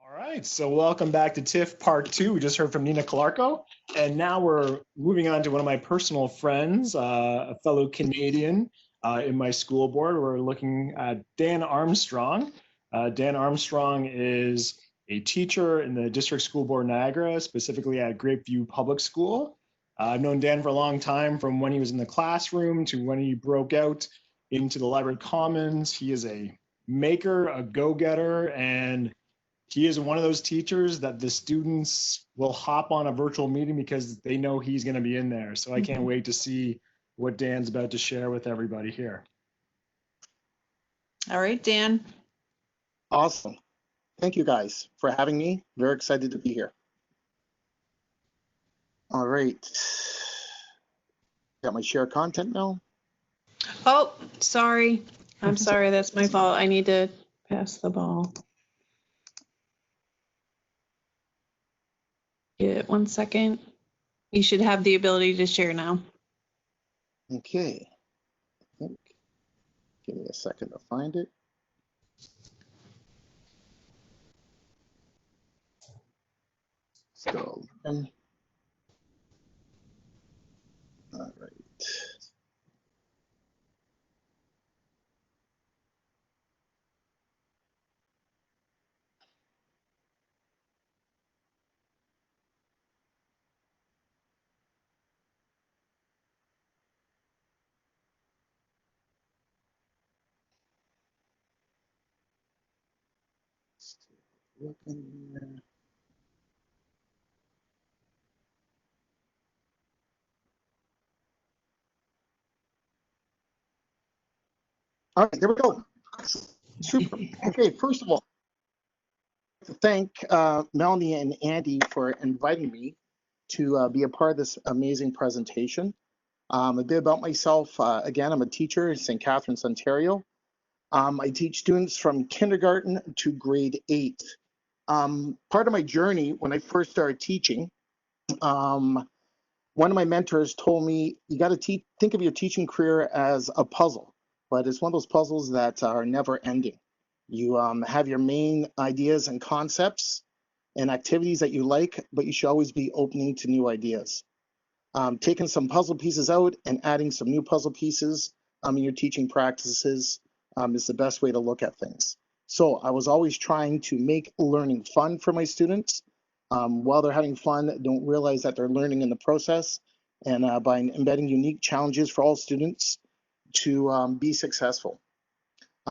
All right, so welcome back to TIFF Part 2. We just heard from Nina Calarco, and now we're moving on to one of my personal friends, a fellow Canadian in my school board. We're looking at Dan Armstrong. Dan Armstrong is a teacher in the District School Board Niagara, specifically at Grapeview Public School. I've known Dan for a long time, from when he was in the classroom to when he broke out into the Library Commons. He is a maker, a go-getter, and he is one of those teachers that the students will hop on a virtual meeting because they know he's going to be in there. So I can't wait to see what Dan's about to share with everybody here. All right, Dan. Awesome. Thank you guys for having me. Very excited to be here. All right. Got my share content now. Oh, sorry. I'm sorry. That's my fault. I need to pass the ball. Get it 1 second. You should have the ability to share now. Okay. Give me a second to find it. So, all right. Look in here. All right, there we go. Super. Okay, first of all, I'd like to thank Melanie and Andy for inviting me to be a part of this amazing presentation. A bit about myself. Again, I'm a teacher in St. Catharines, Ontario. I teach students from kindergarten to grade 8. Part of my journey when I first started teaching, one of my mentors told me, you got to think of your teaching career as a puzzle, but it's one of those puzzles that are never ending. You have your main ideas and concepts and activities that you like, but you should always be opening to new ideas. Taking some puzzle pieces out and adding some new puzzle pieces in your teaching practices is the best way to look at things. So I was always trying to make learning fun for my students. While they're having fun, don't realize that they're learning in the process, and by embedding unique challenges for all students to be successful.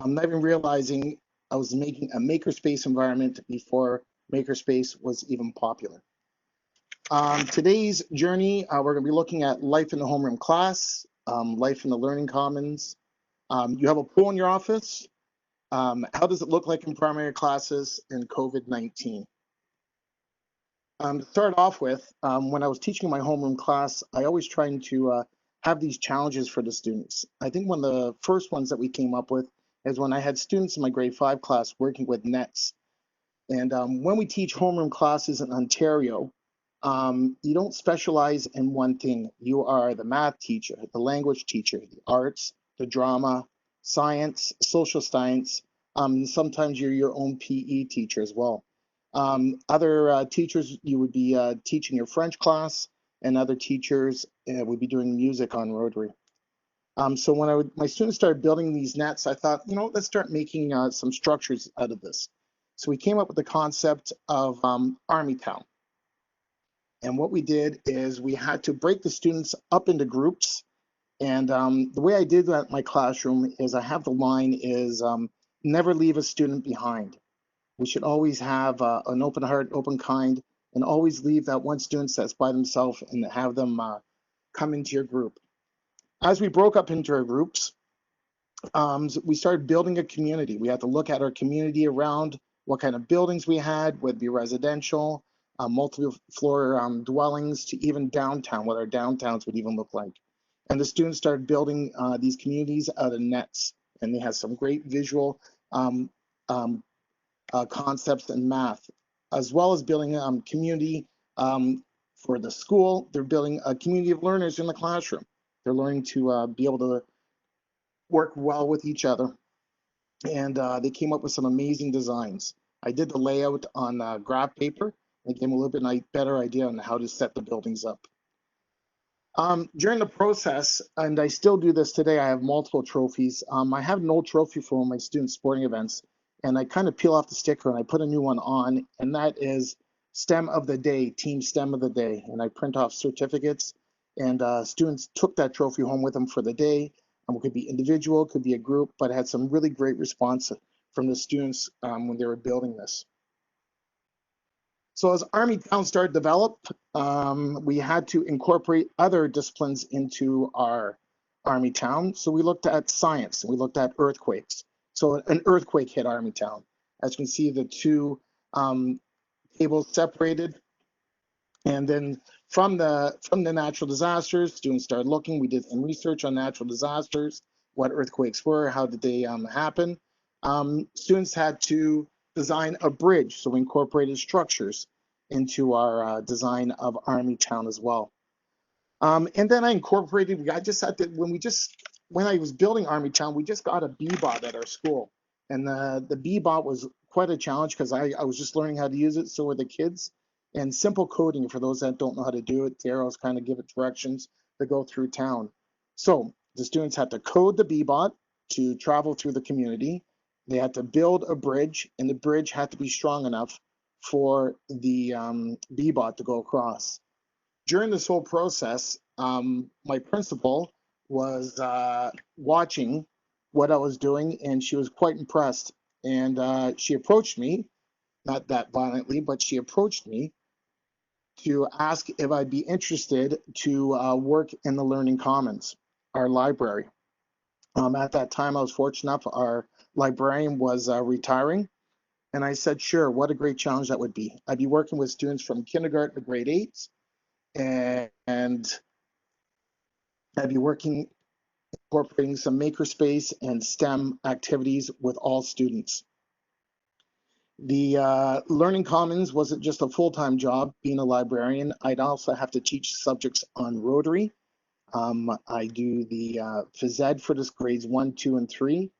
Not even realizing I was making a makerspace environment before makerspace was even popular. Today's journey, we're going to be looking at life in the homeroom class, life in the learning commons. You have a pool in your office. How does it look like in primary classes in COVID-19? To start off with, when I was teaching my homeroom class, I always tried to have these challenges for the students. I think one of the first ones that we came up with is when I had students in my grade 5 class working with nets. And when we teach homeroom classes in Ontario, you don't specialize in one thing. You are the math teacher, the language teacher, the arts, the drama, science, social science. Sometimes you're your own PE teacher as well. Other teachers, you would be teaching your French class, and other teachers would be doing music on Rotary. So when my students started building these nets, I thought, let's start making some structures out of this. So we came up with the concept of Army Town. And what we did is we had to break the students up into groups. And the way I did that in my classroom is I have the line is never leave a student behind. We should always have an open heart, open kind, and always leave that one student that's by themselves and have them come into your group. As we broke up into our groups, we started building a community. We had to look at our community around what kind of buildings we had, whether it be residential, multiple floor dwellings, to even downtown, what our downtowns would even look like. And the students started building these communities out of nets, and they had some great visual concepts in math, as well as building community for the school. They're building a community of learners in the classroom. They're learning to be able to work well with each other. And they came up with some amazing designs. I did the layout on graph paper and gave them a little bit better idea on how to set the buildings up. During the process, and I still do this today, I have multiple trophies. I have an old trophy for one of my student sporting events, and I kind of peel off the sticker and I put a new one on, and that is STEM of the Day, Team STEM of the Day. And I print off certificates, and students took that trophy home with them for the day. It could be individual, it could be a group, but it had some really great response from the students when they were building this. So as Army Town started to develop, we had to incorporate other disciplines into our Army Town. So we looked at science, we looked at earthquakes. So an earthquake hit Army Town. As you can see, the two tables separated. And then from the natural disasters, students started looking. We did some research on natural disasters, what earthquakes were, how did they happen. Students had to design a bridge, so we incorporated structures into our design of Army Town as well. And then I incorporated, I just had to, when I was building Army Town, we just got a B-bot at our school. And the B-bot was quite a challenge because I was just learning how to use it, so were the kids. And simple coding, for those that don't know how to do it, the arrows kind of give it directions to go through town. So the students had to code the B-bot to travel through the community. They had to build a bridge, and the bridge had to be strong enough for the B-bot to go across. During this whole process, my principal was watching what I was doing, and she was quite impressed. And she approached me, not that violently, but she approached me to ask if I'd be interested to work in the Learning Commons, our library. At that time, I was fortunate enough, our librarian was retiring. And I said, sure, what a great challenge that would be. I'd be working with students from kindergarten to grade 8, and I'd be working, incorporating some makerspace and STEM activities with all students. The Learning Commons wasn't just a full-time job being a librarian. I'd also have to teach subjects on Rotary. I do the phys ed for this grades 1, 2, and 3.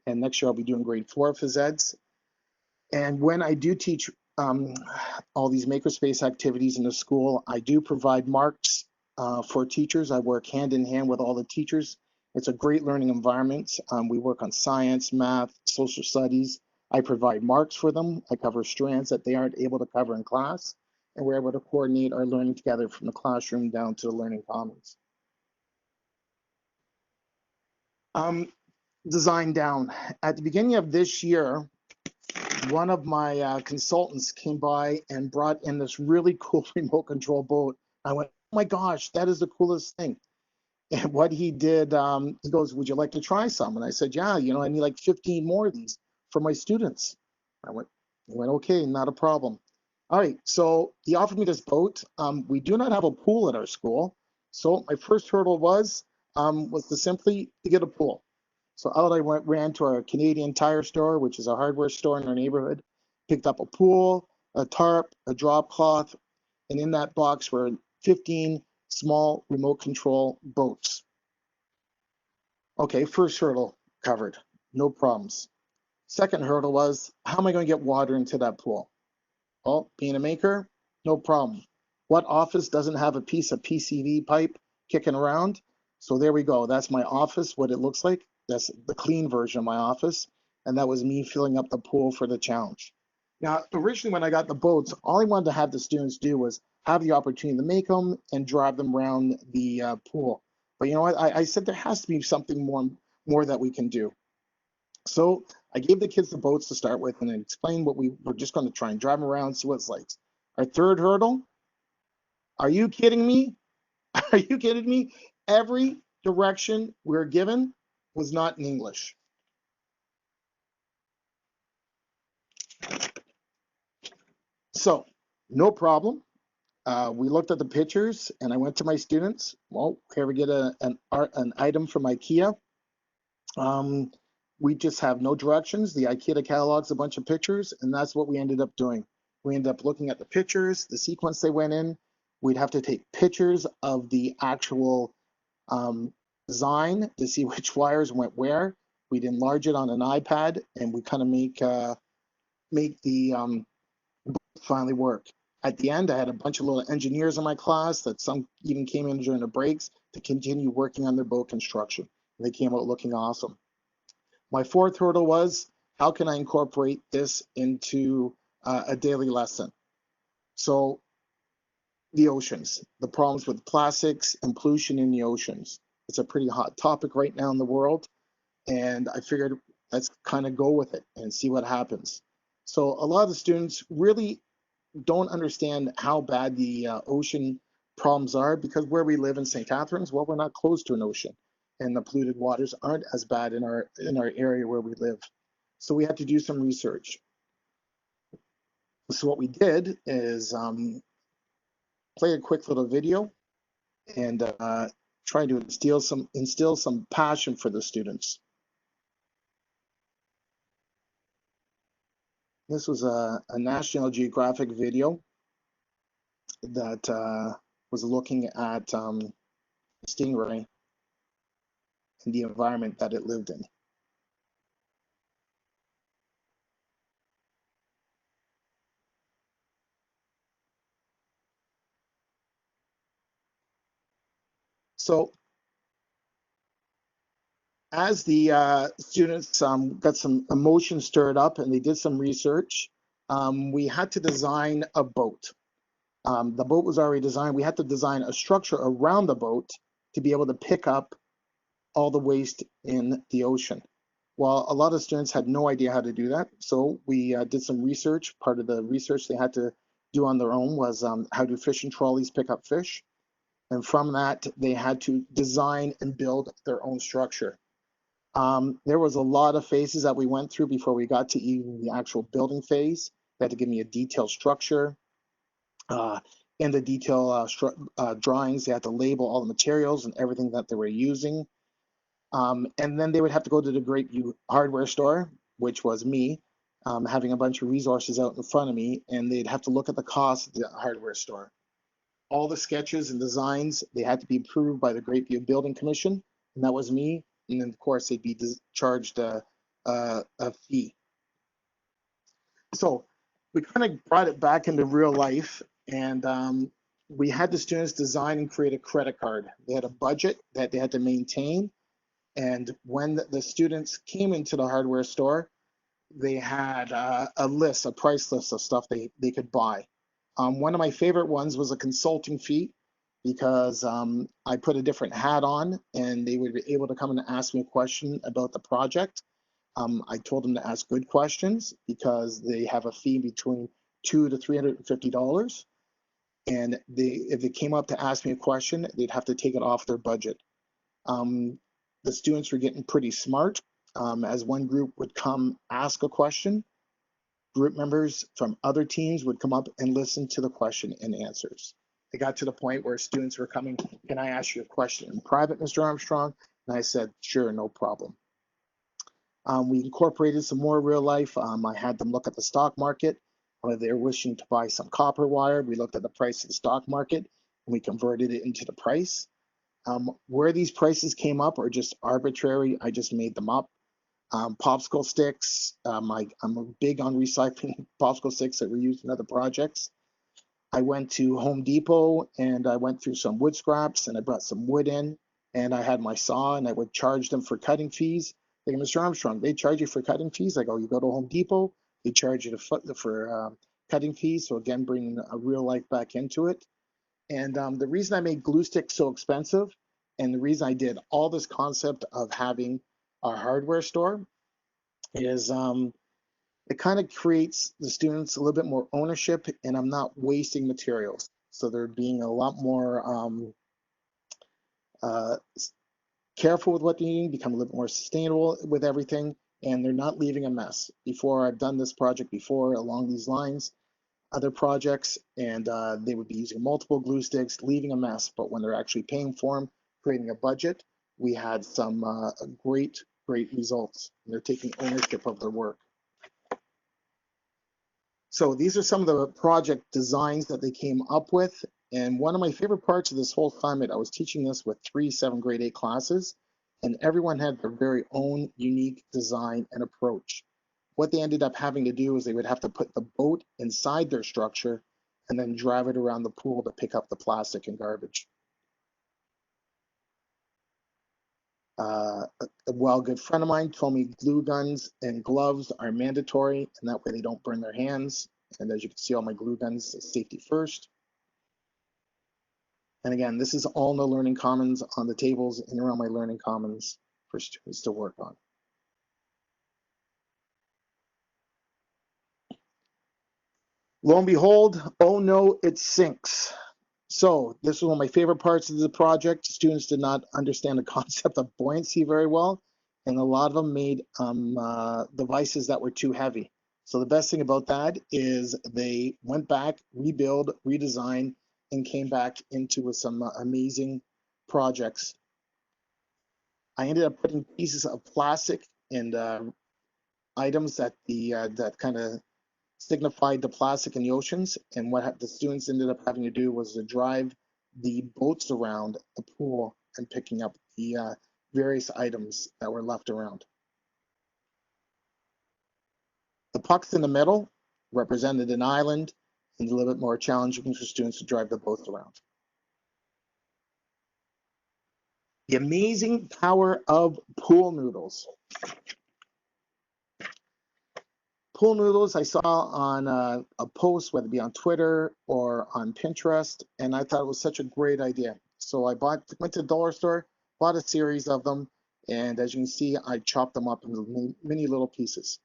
And next year I'll be doing grade 4 phys eds. And when I do teach all these makerspace activities in the school, I do provide marks for teachers. I work hand in hand with all the teachers. It's a great learning environment. We work on science, math, social studies. I provide marks for them. I cover strands that they aren't able to cover in class. And we're able to coordinate our learning together from the classroom down to the Learning Commons. Design down. At the beginning of this year, one of my consultants came by and brought in this really cool remote control boat. I went, oh my gosh, that is the coolest thing. And what he did, he goes, would you like to try some? And I said, yeah, you know, I need like 15 more of these for my students. I went, okay, not a problem. All right, so he offered me this boat. We do not have a pool at our school. So my first hurdle was to simply get a pool. So out I ran to our Canadian Tire store, which is a hardware store in our neighborhood, picked up a pool, a tarp, a drop cloth, and in that box were 15 small remote control boats. Okay, first hurdle covered, no problems. Second hurdle was, how am I going to get water into that pool? Well, being a maker, no problem. What office doesn't have a piece of PCV pipe kicking around? So there we go. That's my office, what it looks like. That's the clean version of my office. And that was me filling up the pool for the challenge. Now, originally when I got the boats, all I wanted to have the students do was have the opportunity to make them and drive them around the pool. But you know what? I said there has to be something more that we can do. So I gave the kids the boats to start with and explained what we were just going to try and drive them around, see what it's like. Our third hurdle, are you kidding me? Are you kidding me? Every direction we're given was not in English. So no problem. We looked at the pictures and I went to my students. Well, here we get an item from IKEA. We just have no directions. The IKEA catalogs a bunch of pictures, and that's what we ended up doing. We ended up looking at the pictures, the sequence they went in. We'd have to take pictures of the actual design to see which wires went where. We'd enlarge it on an iPad, and we kind of make make the finally work. At the end, I had a bunch of little engineers in my class that some even came in during the breaks to continue working on their boat construction. And they came out looking awesome. My fourth hurdle was, how can I incorporate this into a daily lesson? So the oceans, the problems with plastics and pollution in the oceans. It's a pretty hot topic right now in the world. And I figured let's kind of go with it and see what happens. So a lot of the students really don't understand how bad the ocean problems are, because where we live in St. Catharines, well, we're not close to an ocean, and the polluted waters aren't as bad in our area where we live. So we had to do some research. So what we did is play a quick little video and try to instill some passion for the students. This was a National Geographic video that was looking at stingray and the environment that it lived in. So as the students got some emotion stirred up and they did some research, we had to design a boat. The boat was already designed. We had to design a structure around the boat to be able to pick up all the waste in the ocean. Well, a lot of students had no idea how to do that, so we did some research. Part of the research they had to do on their own was how do fishing trolleys pick up fish? And from that, they had to design and build their own structure. There was a lot of phases that we went through before we got to even the actual building phase. They had to give me a detailed structure. In the detail drawings, they had to label all the materials and everything that they were using. And then they would have to go to the Great View hardware store, which was me, having a bunch of resources out in front of me, and they'd have to look at the cost of the hardware store. All the sketches and designs, they had to be approved by the Great View Building Commission, and that was me. And then, of course, they'd be charged a fee. So we kind of brought it back into real life, and we had the students design and create a credit card. They had a budget that they had to maintain. And when the students came into the hardware store, they had a list, a price list of stuff they could buy. One of my favorite ones was a consulting fee, because I put a different hat on and they would be able to come and ask me a question about the project. I told them to ask good questions because they have a fee between $200 to $350. And if they came up to ask me a question, they'd have to take it off their budget. The students were getting pretty smart. As one group would come ask a question, group members from other teams would come up and listen to the question and answers. It got to the point where students were coming, can I ask you a question in private, Mr. Armstrong? And I said, sure, no problem. We incorporated some more real life. I had them look at the stock market. They're wishing to buy some copper wire. We looked at the price of the stock market and we converted it into the price. Where these prices came up are just arbitrary. I just made them up. Popsicle sticks. I'm big on recycling popsicle sticks that were used in other projects. I went to Home Depot and I went through some wood scraps and I brought some wood in and I had my saw and I would charge them for cutting fees. Like, Mr. Armstrong, they charge you for cutting fees? I go, you go to Home Depot, they charge you for cutting fees. So again, bringing a real life back into it. And the reason I made glue sticks so expensive, and the reason I did all this concept of having a hardware store is it kind of creates the students a little bit more ownership, and I'm not wasting materials. So they're being a lot more careful with what they're eating, become a little bit more sustainable with everything, and they're not leaving a mess. Before, I've done this project before along these lines, other projects, and they would be using multiple glue sticks, leaving a mess. But when they're actually paying for them, creating a budget, we had some great results. They're taking ownership of their work. So these are some of the project designs that they came up with. And one of my favorite parts of this whole summit, I was teaching this with 3 7th grade 8 classes, and everyone had their very own unique design and approach. what they ended up having to do is they would have to put the boat inside their structure and then drive it around the pool to pick up the plastic and garbage. A good friend of mine told me glue guns and gloves are mandatory, and that way they don't burn their hands. And as you can see, all my glue guns, safety first. And again, this is all in the Learning Commons on the tables and around my Learning Commons for students to work on. Lo and behold, oh no, it sinks. So this was one of my favorite parts of the project. Students did not understand the concept of buoyancy very well, and a lot of them made devices that were too heavy. So the best thing about that is they went back, rebuild, redesign, and came back into some amazing projects. I ended up putting pieces of plastic and items that that kind of signified the plastic in the oceans, and what the students ended up having to do was to drive the boats around the pool and picking up the various items that were left around. The pucks in the middle represented an island and a little bit more challenging for students to drive the boats around. The amazing power of pool noodles. Pool noodles I saw on a post, whether it be on Twitter or on Pinterest, and I thought it was such a great idea. So I went to the dollar store, bought a series of them, and as you can see, I chopped them up into many little pieces.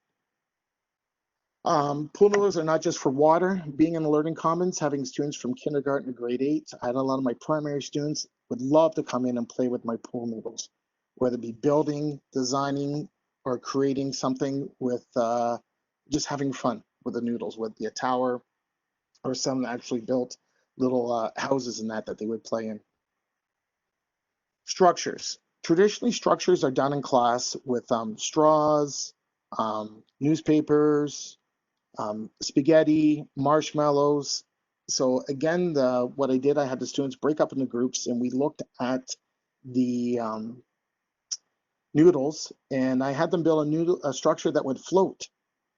Pool noodles are not just for water. Being in the Learning Commons, having students from kindergarten to grade 8, I had a lot of my primary students would love to come in and play with my pool noodles, whether it be building, designing, or creating something with just having fun with the noodles, with the tower, or some actually built little houses in that they would play in. Structures. Traditionally, structures are done in class with straws, newspapers, spaghetti, marshmallows. So again, what I did, I had the students break up into groups, and we looked at the noodles, and I had them build a structure that would float.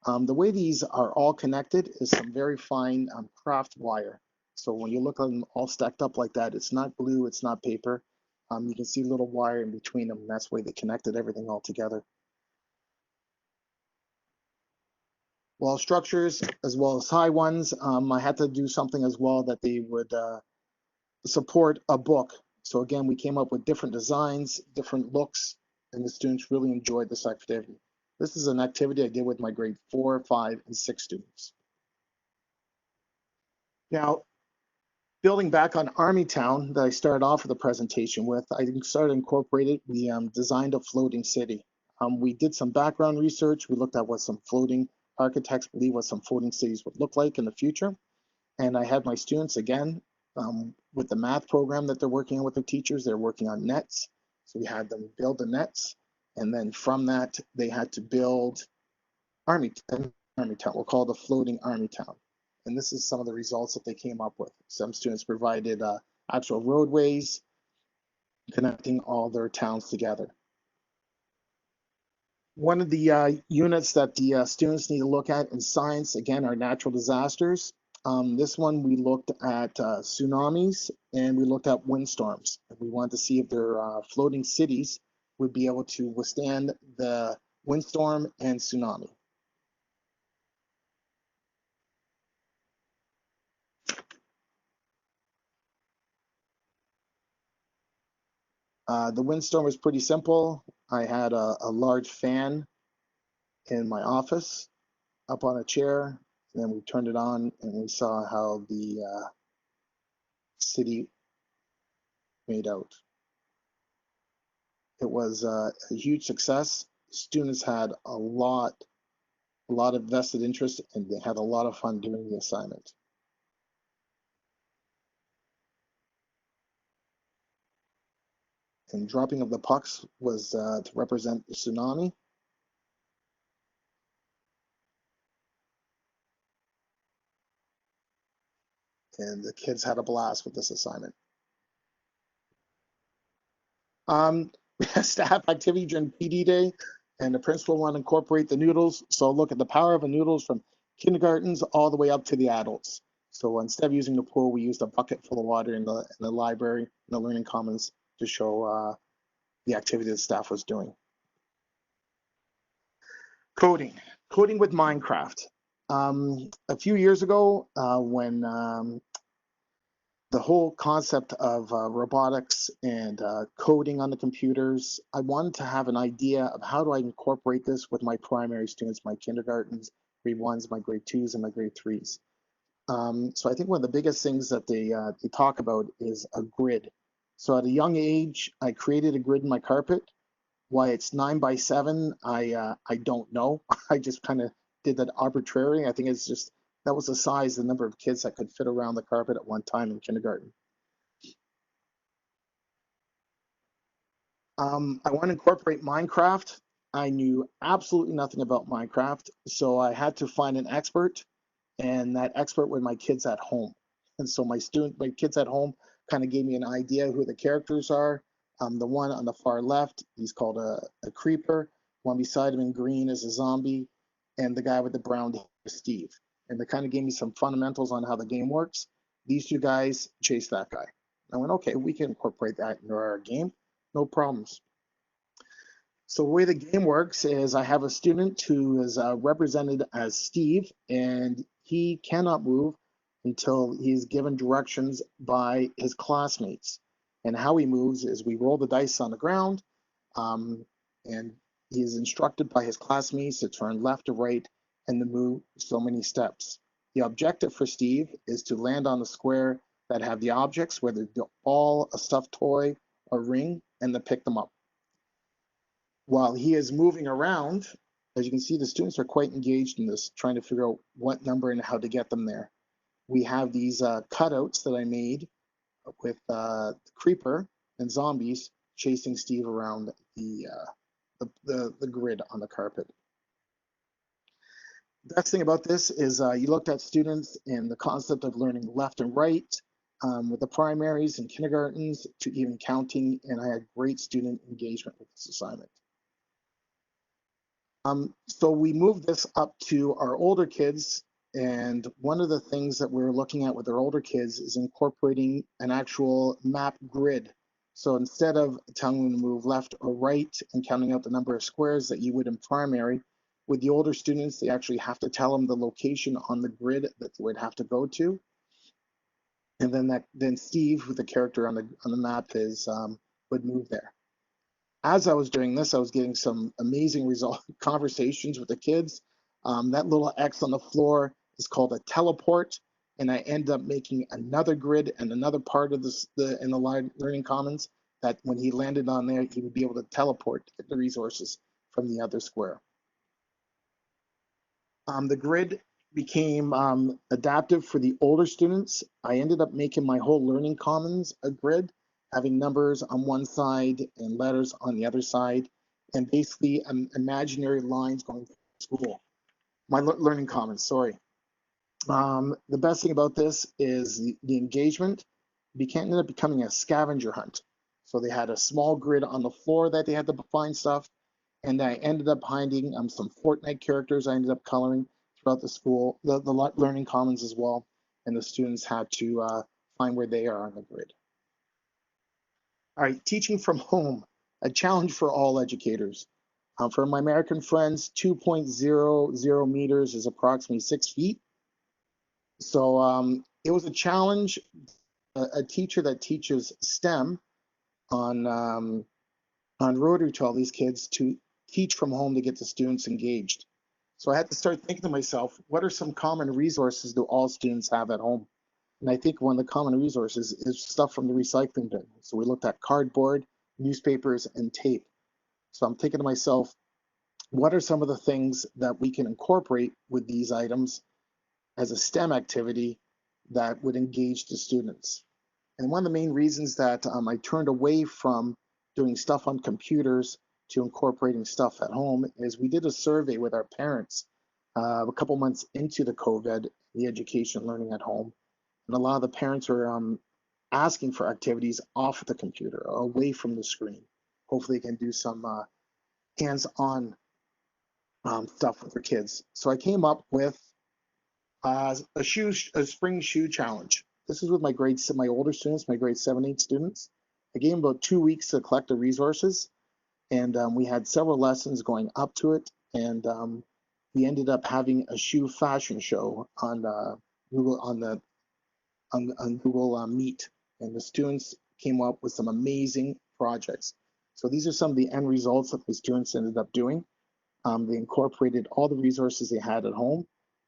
The way these are all connected is some very fine craft wire. So when you look at them all stacked up like that, it's not glue, it's not paper. You can see a little wire in between them, and that's the way they connected everything all together. Wall structures, as well as high ones, I had to do something as well that they would support a book. So again, we came up with different designs, different looks, and the students really enjoyed this activity. This is an activity I did with my grade 4, 5, and 6 students. Now, building back on Army Town that I started off with the presentation with, I started incorporated, we designed a floating city. We did some background research. We looked at what some floating architects believe what some floating cities would look like in the future. And I had my students, again, with the math program that they're working on with their teachers, they're working on nets. So we had them build the nets. And then from that, they had to build Army Town. We'll call it a floating Army Town. And this is some of the results that they came up with. Some students provided actual roadways connecting all their towns together. One of the units that the students need to look at in science, again, are natural disasters. This one, we looked at tsunamis, and we looked at windstorms. We wanted to see if their floating cities would be able to withstand the windstorm and tsunami. The windstorm was pretty simple. I had a large fan in my office up on a chair, and then we turned it on and we saw how the city made out. It was a huge success. Students had a lot of vested interest, and they had a lot of fun doing the assignment. And dropping of the pucks was to represent the tsunami. And the kids had a blast with this assignment. Staff activity during PD day. And the principal wanted to incorporate the noodles. So look at the power of the noodles from kindergartens all the way up to the adults. So instead of using the pool, we used a bucket full of water in the library, in the Learning Commons, to show the activity the staff was doing. Coding with Minecraft. A few years ago, when the whole concept of robotics and coding on the computers, I wanted to have an idea of how do I incorporate this with my primary students, my kindergartens, grade 1s, my grade 2s, and my grade 3s. So I think one of the biggest things that they talk about is a grid. So at a young age, I created a grid in my carpet. Why it's 9 by 7, I don't know. I just kind of did that arbitrarily. I think it's just that was the size, the number of kids that could fit around the carpet at one time in kindergarten. I want to incorporate Minecraft. I knew absolutely nothing about Minecraft, so I had to find an expert, and that expert were my kids at home. And so my kids at home kind of gave me an idea who the characters are. The one on the far left, he's called a creeper. One beside him in green is a zombie, and the guy with the brown hair is Steve. And they kind of gave me some fundamentals on how the game works. These two guys chase that guy. I went, okay, we can incorporate that into our game, no problems. So the way the game works is I have a student who is represented as Steve, and he cannot move until he's given directions by his classmates. And how he moves is we roll the dice on the ground, and he is instructed by his classmates to turn left to right and to move so many steps. The objective for Steve is to land on the square that have the objects, whether the ball, a stuffed toy, a ring, and to pick them up. While he is moving around, as you can see, the students are quite engaged in this, trying to figure out what number and how to get them there. We have these cutouts that I made with creeper and zombies chasing Steve around the grid on the carpet. The best thing about this is you looked at students and the concept of learning left and right with the primaries and kindergartens to even counting, and I had great student engagement with this assignment. So we moved this up to our older kids, and one of the things that we're looking at with our older kids is incorporating an actual map grid. So instead of telling them to move left or right and counting out the number of squares that you would in primary, with the older students, they actually have to tell them the location on the grid that they would have to go to. And then Steve, who the character on the map is, would move there. As I was doing this, I was getting some amazing conversations with the kids. That little X on the floor is called a teleport, and I ended up making another grid and another part of in the Learning Commons that when he landed on there, he would be able to teleport to get the resources from the other square. The grid became adaptive for the older students. I ended up making my whole Learning Commons a grid, having numbers on one side and letters on the other side, and basically imaginary lines going to school. My Learning Commons, sorry. The best thing about this is the engagement ended up becoming a scavenger hunt. So they had a small grid on the floor that they had to find stuff, and I ended up finding some Fortnite characters I ended up coloring throughout the school, the Learning Commons as well, and the students had to find where they are on the grid. All right, teaching from home, a challenge for all educators. For my American friends, 2.00 meters is approximately 6 feet. So it was a challenge. A teacher that teaches STEM on Rotary to all these kids to teach from home to get the students engaged. So I had to start thinking to myself, what are some common resources do all students have at home? And I think one of the common resources is stuff from the recycling bin. So we looked at cardboard, newspapers, and tape. So I'm thinking to myself, what are some of the things that we can incorporate with these items as a STEM activity that would engage the students? And one of the main reasons that I turned away from doing stuff on computers to incorporating stuff at home is we did a survey with our parents a couple months into the COVID, the education learning at home. And a lot of the parents are asking for activities off of the computer, away from the screen. Hopefully they can do some hands-on stuff with their kids. So I came up with a spring shoe challenge. This is with my older students, my grade 7, 8 students. I gave them about 2 weeks to collect the resources, and we had several lessons going up to it, and we ended up having a shoe fashion show on Google on Google Meet, and the students came up with some amazing projects. So these are some of the end results that the students ended up doing. They incorporated all the resources they had at home,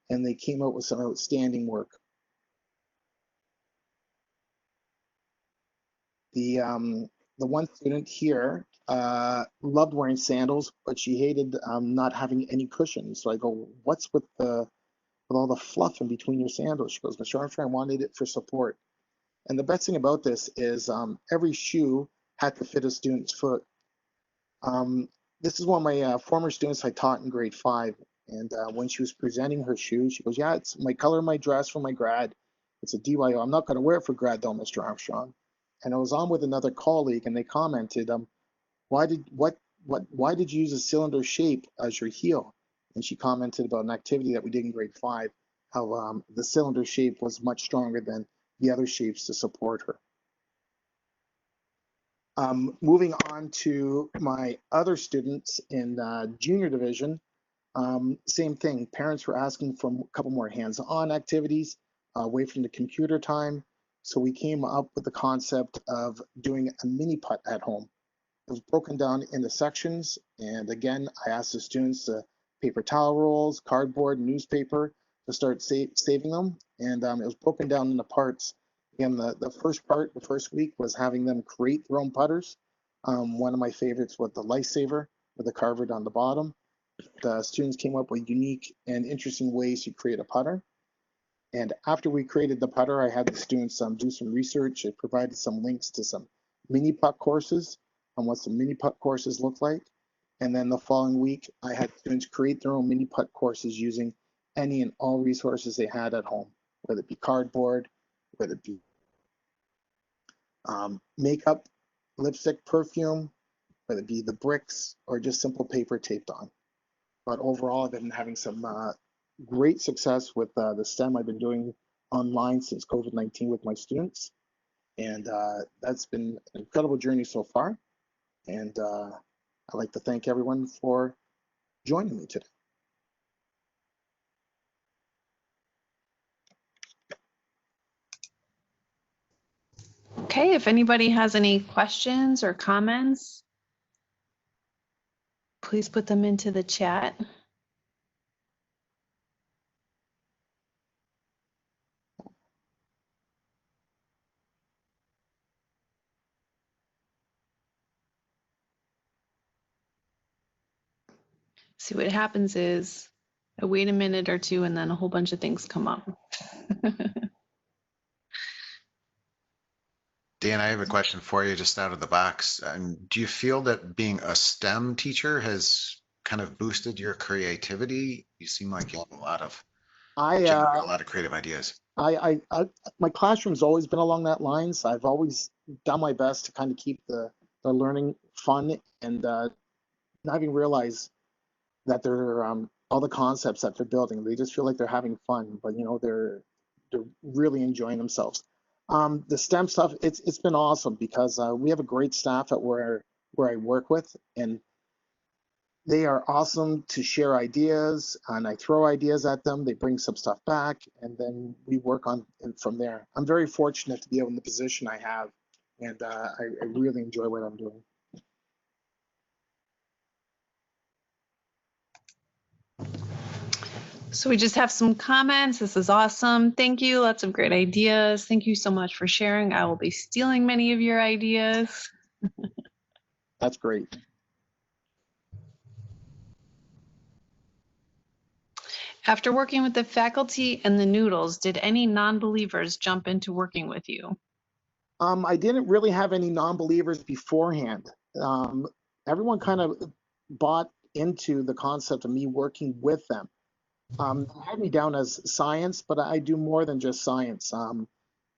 and they came out with some outstanding work. The one student here loved wearing sandals, but she hated not having any cushions. So I go, "What's with all the fluff in between your sandals?" She goes, "Mr. Armstrong, I wanted it for support." And the best thing about this is every shoe had to fit a student's foot. This is one of my former students I taught in grade 5. And when she was presenting her shoe, she goes, "Yeah, it's my color of my dress for my grad. It's a DYO. I'm not going to wear it for grad though, Mr. Armstrong." And I was on with another colleague, and they commented, why did you use a cylinder shape as your heel?" And she commented about an activity that we did in grade 5, how the cylinder shape was much stronger than the other shapes to support her. Moving on to my other students in junior division, same thing. Parents were asking for a couple more hands-on activities away from the computer time. So we came up with the concept of doing a mini putt at home. It was broken down into sections. And again, I asked the students to paper towel rolls, cardboard, newspaper to start saving them. And it was broken down into parts. Again, the first part, the first week, was having them create their own putters. One of my favorites was the Lifesaver with the carver down the bottom. The students came up with unique and interesting ways to create a putter. And after we created the putter, I had the students do some research. It provided some links to some mini putt courses on what some mini putt courses look like. And then the following week, I had students create their own mini putt courses using any and all resources they had at home, whether it be cardboard, whether it be makeup, lipstick, perfume, whether it be the bricks or just simple paper taped on. But overall, I've been having some great success with the STEM I've been doing online since COVID-19 with my students. And that's been an incredible journey so far. And I'd like to thank everyone for joining me today. Okay, if anybody has any questions or comments, please put them into the chat. See, what happens is I wait a minute or two and then a whole bunch of things come up. Dan, I have a question for you just out of the box. Do you feel that being a STEM teacher has kind of boosted your creativity? You seem like you have a lot of creative ideas. My classroom's always been along that lines. I've always done my best to kind of keep the learning fun, and not even realize that they're all the concepts that they're building. They just feel like they're having fun, but you know they're really enjoying themselves. The STEM stuff, it's been awesome because we have a great staff at where I work with, and they are awesome to share ideas, and I throw ideas at them. They bring some stuff back, and then we work on it from there. I'm very fortunate to be in the position I have, and I really enjoy what I'm doing. So we just have some comments. This is awesome. Thank you. Lots of great ideas. Thank you so much for sharing. I will be stealing many of your ideas. That's great. After working with the faculty and the noodles, did any non-believers jump into working with you? I didn't really have any non-believers beforehand. Everyone kind of bought into the concept of me working with them. They had me down as science, but I do more than just science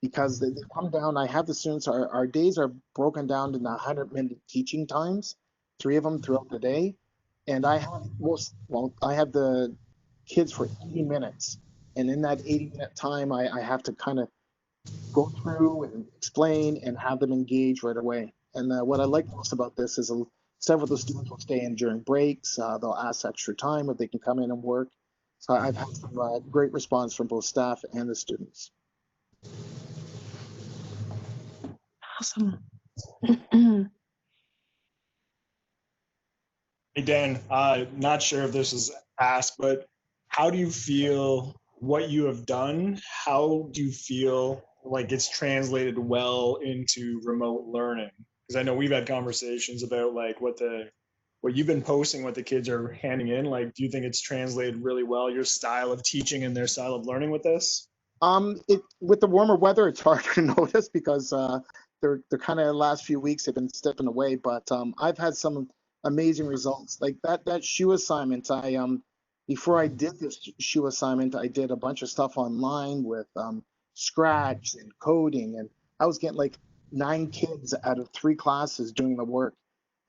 because they come down. I have the students, our days are broken down into 100-minute teaching times, 3 of them throughout the day. And I have I have the kids for 80 minutes. And in that 80-minute time, I have to kind of go through and explain and have them engage right away. And what I like most about this is several of the students will stay in during breaks. They'll ask extra time if they can come in and work. So I've had some great response from both staff and the students. Awesome. Hey, Dan, not sure if this is asked, but how do you feel what you have done? How do you feel like it's translated well into remote learning? Because I know we've had conversations about like what you've been posting, what the kids are handing in. Like, do you think it's translated really well, your style of teaching and their style of learning with this? With the warmer weather, it's hard to notice because they're kind of the last few weeks they've been stepping away. But I've had some amazing results. Like that shoe assignment. Before I did this shoe assignment, I did a bunch of stuff online with Scratch and coding, and I was getting like 9 kids out of 3 classes doing the work.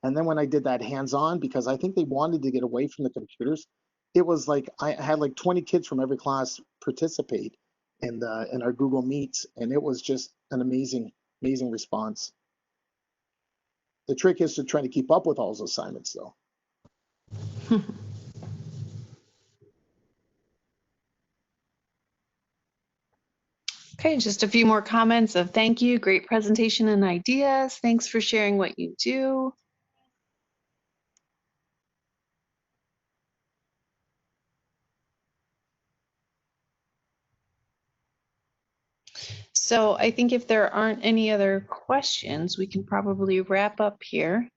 And then when I did that hands-on, because I think they wanted to get away from the computers, it was like I had like 20 kids from every class participate in our Google Meets, and it was just an amazing response. The trick is to try to keep up with all those assignments, though. Okay, just a few more comments of thank you, great presentation and ideas. Thanks for sharing what you do. So I think if there aren't any other questions, we can probably wrap up here.